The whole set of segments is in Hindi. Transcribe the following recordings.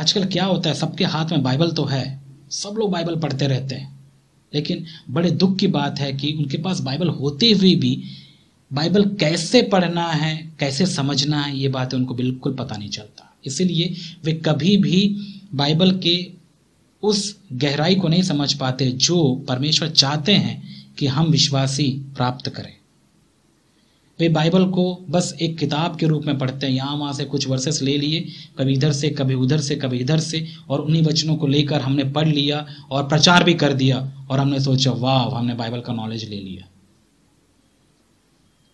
आजकल क्या होता है, सबके हाथ में बाइबल तो है, सब लोग बाइबल पढ़ते रहते हैं, लेकिन बड़े दुख की बात है कि उनके पास बाइबल होते हुए भी बाइबल कैसे पढ़ना है, कैसे समझना है, ये बातें उनको बिल्कुल पता नहीं चलता। इसीलिए वे कभी भी बाइबल के उस गहराई को नहीं समझ पाते जो परमेश्वर चाहते हैं कि हम विश्वासी प्राप्त करें। वे बाइबल को बस एक किताब के रूप में पढ़ते हैं, यहाँ वहाँ से कुछ वर्सेस ले लिए, कभी इधर से कभी उधर से कभी इधर से, और उन्हीं वचनों को लेकर हमने पढ़ लिया और प्रचार भी कर दिया और हमने सोचा वाह हमने बाइबल का नॉलेज ले लिया।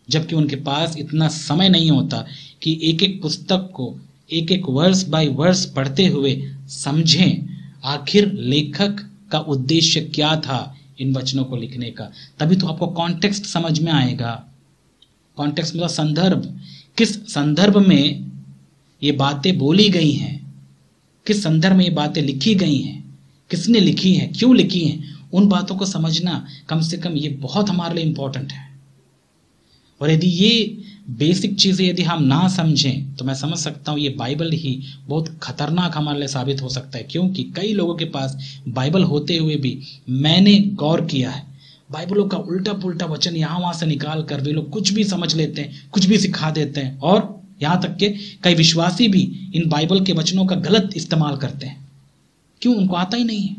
जबकि उनके पास इतना समय नहीं होता कि एक एक पुस्तक को एक एक वर्स बाय वर्स पढ़ते हुए समझें आखिर लेखक का उद्देश्य क्या था इन वचनों को लिखने का। तभी तो आपको कॉन्टेक्स्ट समझ में आएगा। कॉन्टेक्स्ट मतलब संदर्भ, किस संदर्भ में ये बातें बोली गई हैं, किस संदर्भ में ये बातें लिखी गई हैं, किसने लिखी हैं, क्यों लिखी हैं, उन बातों को समझना कम से कम ये बहुत हमारे लिए इंपॉर्टेंट है। और यदि ये बेसिक चीज़ें यदि हम ना समझें तो मैं समझ सकता हूँ ये बाइबल ही बहुत खतरनाक हमारे लिए साबित हो सकता है। क्योंकि कई लोगों के पास बाइबल होते हुए भी, मैंने गौर किया है, बाइबलों का उल्टा पुल्टा वचन यहाँ वहाँ से निकाल कर वे लोग कुछ भी समझ लेते हैं, कुछ भी सिखा देते हैं, और यहाँ तक के कई विश्वासी भी इन बाइबल के वचनों का गलत इस्तेमाल करते हैं। क्यों? उनको आता ही नहीं है।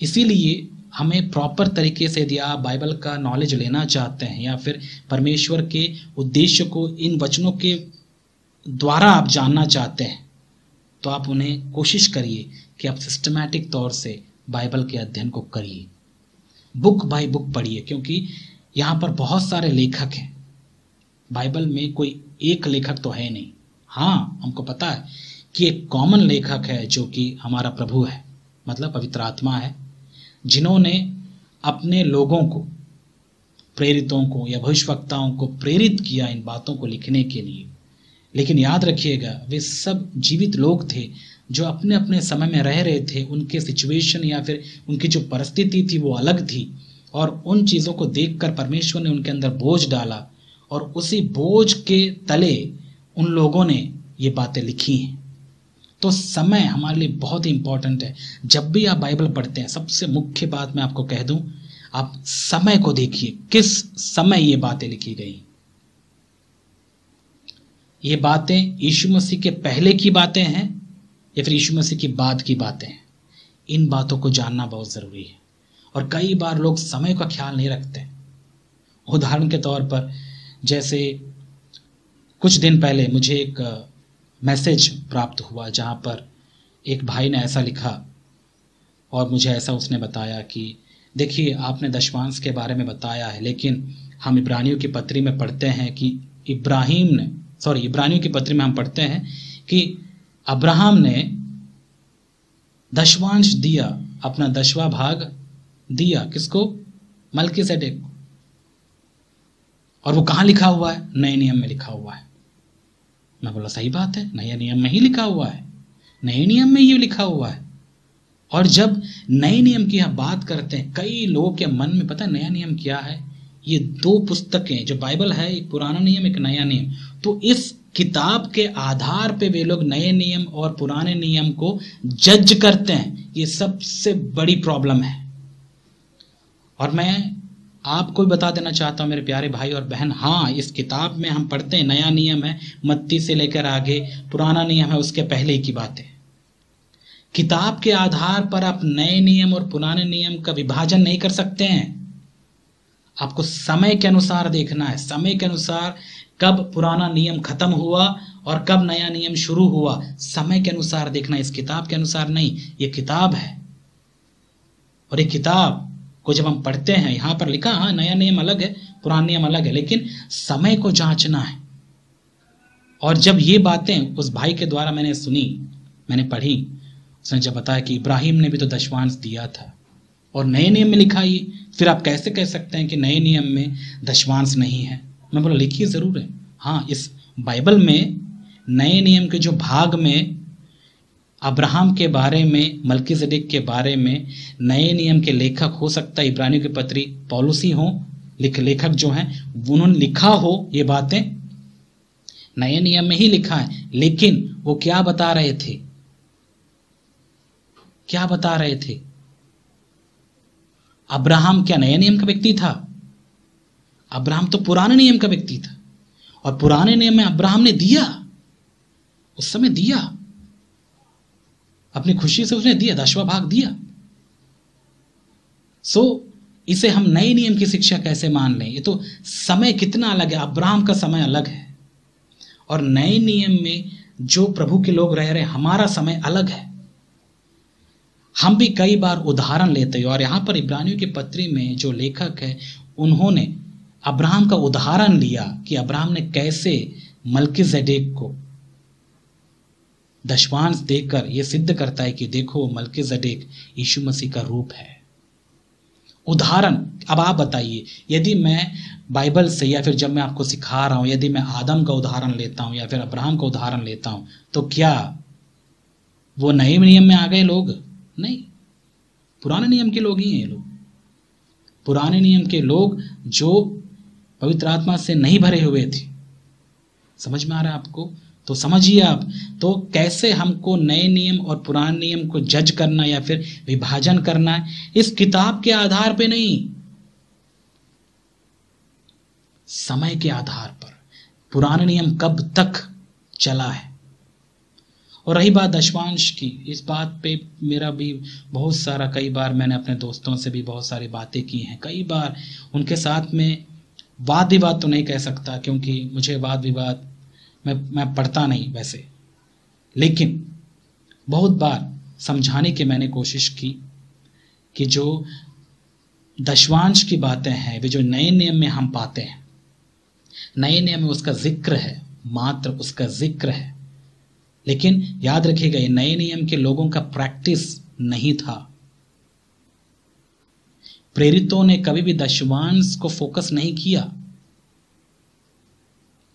इसीलिए हमें प्रॉपर तरीके से यदि आप बाइबल का नॉलेज लेना चाहते हैं या फिर परमेश्वर के उद्देश्य को इन वचनों के द्वारा आप जानना चाहते हैं, तो आप उन्हें कोशिश करिए कि आप सिस्टमैटिक तौर से बाइबल के अध्ययन को करिए, बुक बाय बुक पढ़िए। क्योंकि यहाँ पर बहुत सारे लेखक हैं, बाइबल में कोई एक लेखक तो है नहीं। हाँ, हमको पता है कि एक कॉमन लेखक है जो कि हमारा प्रभु है, मतलब पवित्र आत्मा है, जिन्होंने अपने लोगों को, प्रेरितों को या भविष्यवक्ताओं को प्रेरित किया इन बातों को लिखने के लिए। लेकिन याद रखिएगा, वे सब जीवित लोग थे जो अपने अपने समय में रह रहे थे। उनके सिचुएशन या फिर उनकी जो परिस्थिति थी वो अलग थी, और उन चीज़ों को देखकर परमेश्वर ने उनके अंदर बोझ डाला, और उसी बोझ के तले उन लोगों ने ये बातें लिखी हैं। तो समय हमारे लिए बहुत ही इंपॉर्टेंट है। जब भी आप बाइबल पढ़ते हैं, सबसे मुख्य बात मैं आपको कह दूं, आप समय को देखिए, किस समय ये बातें लिखी गई। ये बातें यीशु मसीह के पहले की बातें हैं या फिर यीशु मसीह की बाद की बातें हैं, इन बातों को जानना बहुत ज़रूरी है। और कई बार लोग समय का ख्याल नहीं रखते। उदाहरण के तौर पर, जैसे कुछ दिन पहले मुझे एक मैसेज प्राप्त हुआ जहाँ पर एक भाई ने ऐसा लिखा और मुझे ऐसा उसने बताया कि देखिए, आपने दशवांश के बारे में बताया है, लेकिन हम इब्रानियों की पत्री में पढ़ते हैं कि इब्रानियों की पत्री में हम पढ़ते हैं कि अब्राहम ने दशवांश दिया, अपना 10वां भाग दिया। किसको? मल्कीसेदेक को। और वो कहाँ लिखा हुआ है? नए नियम में लिखा हुआ है। मैं बोला सही बात है, नए नियम में ही लिखा हुआ है, नए नियम में ये लिखा हुआ है। और जब नए नियम की हम बात करते हैं, कई लोगों के मन में पता है नया नियम क्या है? ये 2 पुस्तकें जो बाइबल है, एक पुराना नियम एक नया नियम। तो इस किताब के आधार पे वे लोग नए नियम और पुराने नियम को जज करते हैं। ये सबसे बड़ी प्रॉब्लम है। और मैं आपको भी बता देना चाहता हूँ मेरे प्यारे भाई और बहन, हाँ, इस किताब में हम पढ़ते हैं नया नियम है, मत्ती से लेकर आगे, पुराना नियम है उसके पहले की बातें। किताब के आधार पर आप नए नियम और पुराने नियम का विभाजन नहीं कर सकते हैं। आपको समय के अनुसार देखना है, समय के अनुसार कब पुराना नियम खत्म हुआ और कब नया नियम शुरू हुआ, समय के अनुसार देखना, इस किताब के अनुसार नहीं। ये किताब है, और ये किताब को जब हम पढ़ते हैं, यहाँ पर लिखा हाँ नया नियम अलग है, पुराना नियम अलग है, लेकिन समय को जांचना है। और जब ये बातें उस भाई के द्वारा मैंने सुनी, मैंने पढ़ी, उसने जब बताया कि इब्राहिम ने भी तो दशवांश दिया था और नए नियम में लिखा ही, फिर आप कैसे कह सकते हैं कि नए नियम में दशवांश नहीं है? मैं बोला लिखिए ज़रूर है। हाँ, इस बाइबल में नए नियम के जो भाग में अब्राहम के बारे में, मल्कीसेदेक के बारे में नए नियम के लेखक हो सकता है इब्रानियों की पत्री पौलुस ही हो, लेखक जो हैं उन्होंने लिखा हो ये बातें, नए नियम में ही लिखा है। लेकिन वो क्या बता रहे थे? क्या बता रहे थे? अब्राहम क्या नए नियम का व्यक्ति था? अब्राहम तो पुराने नियम का व्यक्ति था, और पुराने नियम में अब्राहम ने दिया, उस समय दिया, अपनी खुशी से उसने दिया, 10वां भाग दिया। इसे हम नए नियम की शिक्षा कैसे मान लें? ये तो समय कितना अलग है, अब्राहम का समय अलग है, और नए नियम में जो प्रभु के लोग रह रहे हैं, हमारा समय अलग है। हम भी कई बार उदाहरण लेते हैं, और यहां पर इब्रानियों की पत्री में जो लेखक है, उन्होंने अब्राहम का उदाहरण लिया कि अब्राहम ने कैसे मल्कीजेडेक को दशवांश देकर यह सिद्ध करता है कि देखो मल्कीजेडेक यीशु मसीह का रूप है। उदाहरण, अब आप बताइए, यदि मैं बाइबल से या फिर जब मैं आपको सिखा रहा हूं, यदि मैं आदम का उदाहरण लेता हूं या फिर अब्राहम का उदाहरण लेता हूं, तो क्या वो नए नियम में आ गए लोग? नहीं, पुराने नियम के लोग ही हैं ये लोग। पुराने नियम के लोग जो पवित्र आत्मा से नहीं भरे हुए थे। समझ में आ रहा है आपको? तो समझिए आप, तो कैसे हमको नए नियम और पुराने नियम को जज करना या फिर विभाजन करना है? इस किताब के आधार पे नहीं, समय के आधार पर, पुराने नियम कब तक चला है। और रही बात दशवांश की, इस बात पे मेरा भी बहुत सारा, कई बार मैंने अपने दोस्तों से भी बहुत सारी बातें की हैं, कई बार उनके साथ में वाद विवाद तो नहीं कह सकता, क्योंकि मुझे वाद विवाद मैं पढ़ता नहीं वैसे, लेकिन बहुत बार समझाने की मैंने कोशिश की कि जो दशवांश की बातें हैं, वे जो नए नियम में हम पाते हैं, नए नियम में उसका जिक्र है, मात्र उसका जिक्र है। लेकिन याद रखिएगा, ये नए नियम के लोगों का प्रैक्टिस नहीं था। प्रेरितों ने कभी भी दशवांश को फोकस नहीं किया।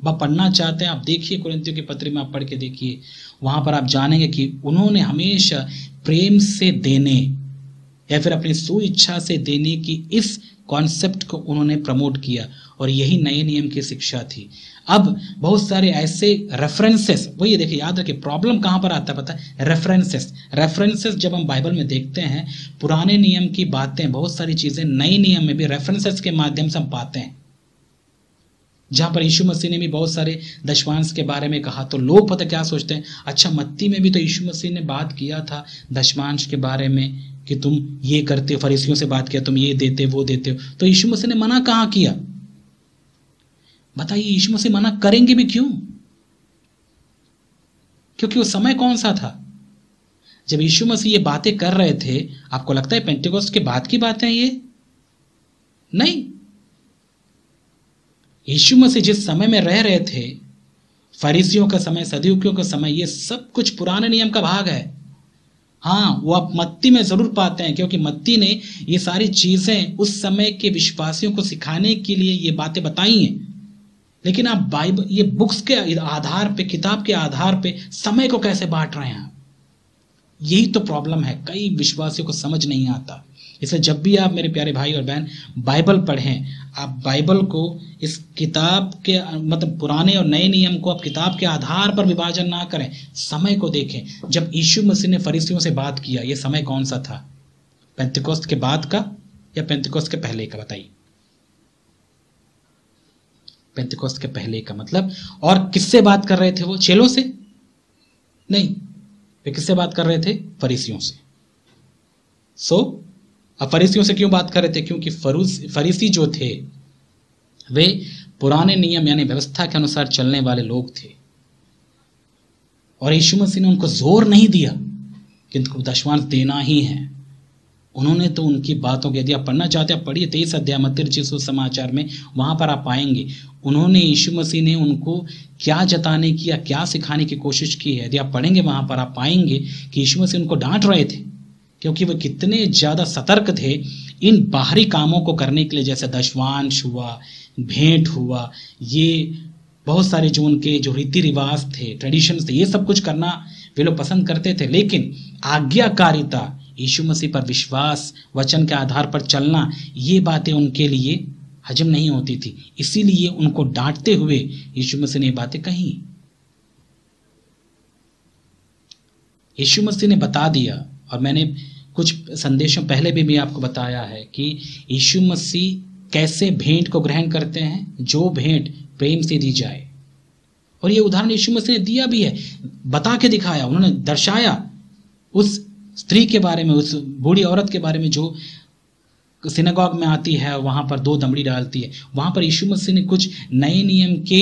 आप पढ़ना चाहते हैं, आप देखिए कुरिन्थियों की पत्री में, आप पढ़ के देखिए, वहां पर आप जानेंगे कि उन्होंने हमेशा प्रेम से देने या फिर अपनी सुइच्छा से देने की इस कॉन्सेप्ट को उन्होंने प्रमोट किया, और यही नए नियम की शिक्षा थी। अब बहुत सारे ऐसे रेफरेंसेस, वही देखिए, याद रखिए प्रॉब्लम कहां पर आता है पता है? रेफरेंसेस जब हम बाइबल में देखते हैं, पुराने नियम की बातें, बहुत सारी चीजें नए नियम में भी रेफरेंसेस के माध्यम से हम पाते हैं। जहां पर यीशु मसीह ने भी बहुत सारे दशवांश के बारे में कहा, तो लोग पता क्या सोचते हैं, अच्छा मत्ती में भी तो यीशु मसीह ने बात किया था दशवांश के बारे में कि तुम ये करते हो, फरीसियों से बात किया, तुम ये देते वो देते हो, तो यीशु मसीह ने मना कहाँ किया? बताइए, यीशु मसीह मना करेंगे भी क्यों? क्योंकि वो समय कौन सा था जब यीशु मसीह ये बातें कर रहे थे? आपको लगता है पेंटेकोस्ट के बाद की बातें ये? नहीं, यीशु मसीह जिस समय में रह रहे थे, फरीसियों का समय, सदूकियों का समय, ये सब कुछ पुराने नियम का भाग है। हाँ, वो आप मत्ती में जरूर पाते हैं, क्योंकि मत्ती ने ये सारी चीजें उस समय के विश्वासियों को सिखाने के लिए ये बातें बताई हैं। लेकिन आप बाइबल, ये बुक्स के आधार पे, किताब के आधार पे समय को कैसे बांट रहे हैं? यही तो प्रॉब्लम है, कई विश्वासियों को समझ नहीं आता। इसलिए जब भी आप मेरे प्यारे भाई और बहन बाइबल पढ़ें, आप बाइबल को इस किताब के, मतलब पुराने और नए नियम को आप किताब के आधार पर विभाजन ना करें, समय को देखें। जब यीशु मसीह ने फरीसियों से बात किया, ये समय कौन सा था? पेंतिकोस्त के बाद का या पेंतिकोस्त के पहले का? बताइए। पेंतिकोस्त के पहले का मतलब, और किससे बात कर रहे थे वो? चेलों से नहीं, वे किससे बात कर रहे थे? फरीसियों से। अब फरीसियों से क्यों बात कर रहे थे? क्योंकि फरीसी जो थे वे पुराने नियम यानी व्यवस्था के अनुसार चलने वाले लोग थे, और यीशु मसीह ने उनको जोर नहीं दिया कि उनको दशवांश देना ही है। उन्होंने तो उनकी बातों के, यदि आप पढ़ना चाहते हैं, आप पढ़िए 23 अध्याय मत्ती रचित सुसमाचार में, वहां पर आप पाएंगे उन्होंने, यीशु मसीह ने उनको क्या जताने की या क्या सिखाने की कोशिश की है। यदि आप पढ़ेंगे वहां पर आप पाएंगे कि यीशु मसीह उनको डांट रहे थे, क्योंकि वे कितने ज्यादा सतर्क थे इन बाहरी कामों को करने के लिए, जैसे दशवांश हुआ, भेंट हुआ, ये बहुत सारे जो उनके जो रीति रिवाज थे, ट्रेडिशंस थे, ये सब कुछ करना वे लोग पसंद करते थे। लेकिन आज्ञाकारिता, यीशु मसीह पर विश्वास, वचन के आधार पर चलना, ये बातें उनके लिए हजम नहीं होती थी, इसीलिए उनको डांटते हुए यीशु मसीह ने ये बातें कही। यीशु मसीह ने बता दिया, और मैंने कुछ संदेशों पहले भी आपको बताया है कि यीशु मसीह कैसे भेंट को ग्रहण करते हैं, जो भेंट प्रेम से दी जाए। और ये उदाहरण यीशु मसीह ने दिया भी है, बता के दिखाया, उन्होंने दर्शाया उस स्त्री के बारे में, उस बूढ़ी औरत के बारे में जो सिनेगॉग में आती है, वहां पर 2 दमड़ी डालती है। वहां पर यीशु मसीह ने कुछ नए नियम के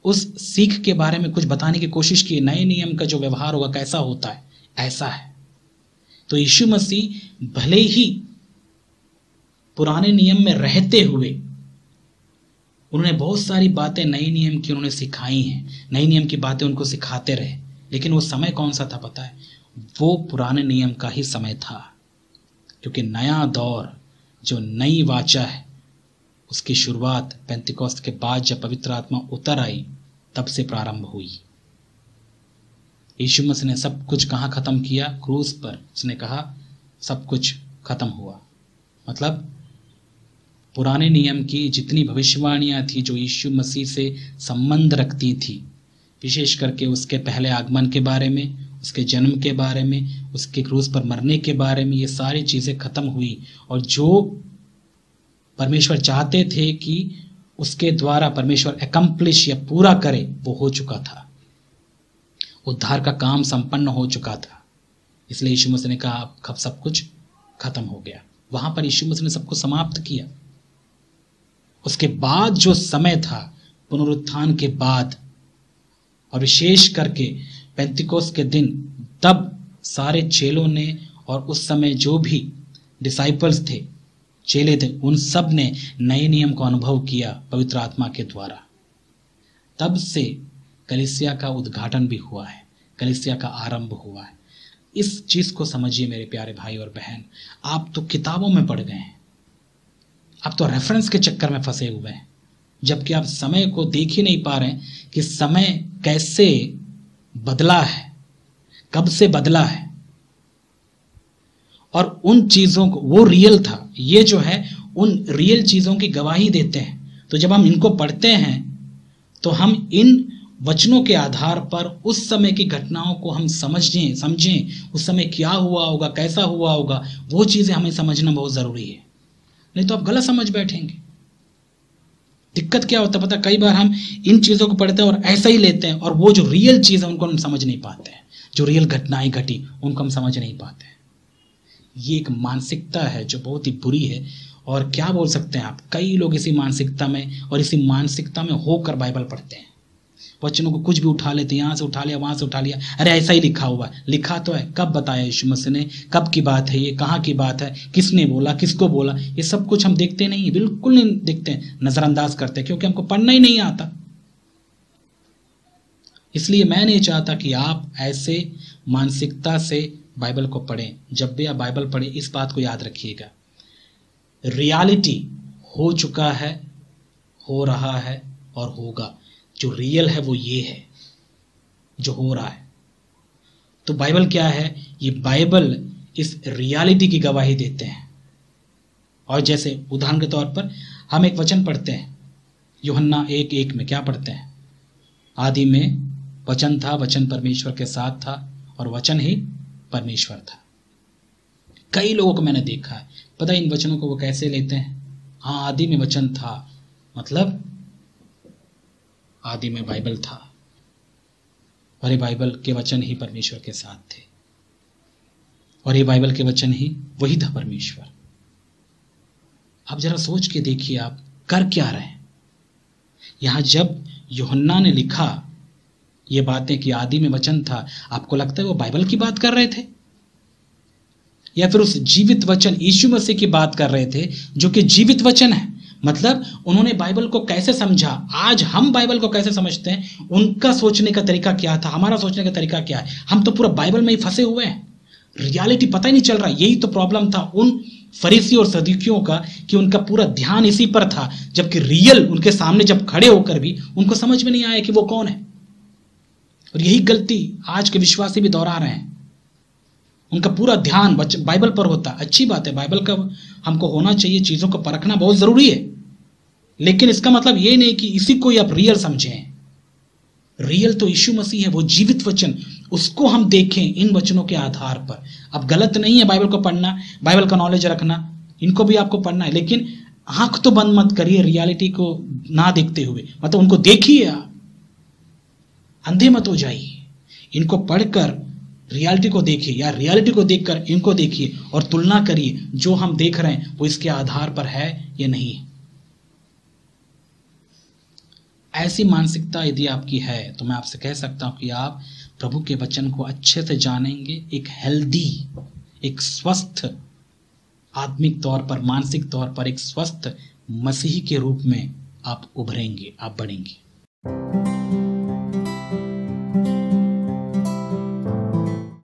उस सीख के बारे में कुछ बताने की कोशिश की। नए नियम का जो व्यवहार होगा कैसा होता है, ऐसा है। तो यीशु मसीह भले ही पुराने नियम में रहते हुए उन्होंने बहुत सारी बातें नए नियम की उन्होंने सिखाई हैं, नए नियम की बातें उनको सिखाते रहे, लेकिन वो समय कौन सा था पता है? वो पुराने नियम का ही समय था, क्योंकि नया दौर जो नई वाचा है उसकी शुरुआत पेंतिकोस्त के बाद जब पवित्र आत्मा उतर आई तब से प्रारंभ हुई। यीशु मसीह ने सब कुछ कहाँ खत्म किया? क्रूस पर। उसने कहा सब कुछ खत्म हुआ। मतलब पुराने नियम की जितनी भविष्यवाणियां थी जो यीशु मसीह से संबंध रखती थी, विशेष करके उसके पहले आगमन के बारे में, उसके जन्म के बारे में, उसके क्रूस पर मरने के बारे में, ये सारी चीजें खत्म हुई। और जो परमेश्वर चाहते थे कि उसके द्वारा परमेश्वर एकम्प्लिश या पूरा करे, वो हो चुका था। उद्धार का काम संपन्न हो चुका था। इसलिए यीशु मसीह ने कहा अब सब कुछ खत्म हो गया। वहां पर यीशु मसीह ने सबको समाप्त किया। उसके बाद जो समय था पुनरुत्थान के बाद, और विशेष करके पेंतिकोस्त के दिन, तब सारे चेलों ने और उस समय जो भी डिसाइपल्स थे, चेले थे, उन सब ने नए नियम को अनुभव किया पवित्र आत्मा के द्वारा। तब से कलीसिया का उद्घाटन भी हुआ है, कलीसिया का आरंभ हुआ है। इस चीज को समझिए मेरे प्यारे भाई और बहन। आप तो किताबों में पढ़ गए हैं, आप तो रेफरेंस के चक्कर में फंसे हुए हैं, जबकि आप समय को देख ही नहीं पा रहे हैं कि समय कैसे बदला है, कब से बदला है। और उन चीजों को, वो रियल था, ये जो है उन रियल चीजों की गवाही देते हैं। तो जब हम इनको पढ़ते हैं तो हम इन वचनों के आधार पर उस समय की घटनाओं को हम समझें, उस समय क्या हुआ होगा, कैसा हुआ होगा, वो चीजें हमें समझना बहुत जरूरी है। नहीं तो आप गलत समझ बैठेंगे। दिक्कत क्या होता है पता, कई बार हम इन चीजों को पढ़ते हैं और ऐसा ही लेते हैं, और वो जो रियल चीज है उनको हम समझ नहीं पाते हैं, जो रियल घटनाएं घटी उनको हम समझ नहीं पाते हैं। ये एक मानसिकता है जो बहुत ही बुरी है। और क्या बोल सकते हैं आप, कई लोग इसी मानसिकता में और इसी मानसिकता में होकर बाइबल पढ़ते हैं। वचनों को कुछ भी उठा लेते हैं, यहाँ से उठा लिया, वहां से उठा लिया, अरे ऐसा ही लिखा हुआ है। लिखा तो है, कब बताया यीशु मसीह ने, कब की बात है ये, कहाँ की बात है, किसने बोला, किसको बोला, ये सब कुछ हम देखते नहीं, बिल्कुल नहीं देखते हैं, नजरअंदाज करते हैं, क्योंकि हमको पढ़ना ही नहीं आता। इसलिए मैं नहीं चाहता कि आप ऐसे मानसिकता से बाइबल को पढ़ें। जब भी आप बाइबल पढ़ें इस बात को याद रखिएगा, रियलिटी हो चुका है, हो रहा है और होगा। जो रियल है वो ये है जो हो रहा है। तो बाइबल क्या है? ये बाइबल इस रियलिटी की गवाही देते हैं। और जैसे उदाहरण के तौर पर हम एक वचन पढ़ते हैं, यूहन्ना 1:1 में क्या पढ़ते हैं? आदि में वचन था, वचन परमेश्वर के साथ था और वचन ही परमेश्वर था। कई लोगों को मैंने देखा है, पता है इन वचनों को वो कैसे लेते हैं, हाँ आदि में वचन था, मतलब आदि में बाइबल था, और ये बाइबल के वचन ही परमेश्वर के साथ थे, और ये बाइबल के वचन ही वही था परमेश्वर। अब जरा सोच के देखिए आप कर क्या रहे हैं। यहां जब यूहन्ना ने लिखा ये बातें कि आदि में वचन था, आपको लगता है वो बाइबल की बात कर रहे थे या फिर उस जीवित वचन यीशु मसीह की बात कर रहे थे जो कि जीवित वचन है? मतलब उन्होंने बाइबल को कैसे समझा, आज हम बाइबल को कैसे समझते हैं, उनका सोचने का तरीका क्या था, हमारा सोचने का तरीका क्या है। हम तो पूरा बाइबल में ही फंसे हुए हैं, रियलिटी पता ही नहीं चल रहा। यही तो प्रॉब्लम था उन फरीसी और सदूकियों का कि उनका पूरा ध्यान इसी पर था, जबकि रियल उनके सामने जब खड़े होकर भी उनको समझ में नहीं आया कि वो कौन है। और यही गलती आज के विश्वासी भी दोहरा रहे हैं। उनका पूरा ध्यान बाइबल पर होता। अच्छी बात है, बाइबल का हमको होना चाहिए, चीजों को परखना बहुत जरूरी है, लेकिन इसका मतलब ये नहीं कि इसी को ही आप रियल समझें। रियल तो यीशु मसीह है, वो जीवित वचन, उसको हम देखें इन वचनों के आधार पर। अब गलत नहीं है बाइबल को पढ़ना, बाइबल का नॉलेज रखना, इनको भी आपको पढ़ना है, लेकिन आंख तो बंद मत करिए रियलिटी को ना देखते हुए, मतलब उनको देखिए, आप अंधे मत हो जाइए। इनको पढ़कर रियलिटी को देखिए या रियलिटी को देखकर इनको देखिए और तुलना करिए, जो हम देख रहे हैं वो इसके आधार पर है या नहीं। ऐसी मानसिकता यदि आपकी है तो मैं आपसे कह सकता हूं कि आप प्रभु के वचन को अच्छे से जानेंगे, एक हेल्दी, एक स्वस्थ आत्मिक तौर पर, मानसिक तौर पर एक स्वस्थ मसीही के रूप में आप उभरेंगे, आप बढ़ेंगे।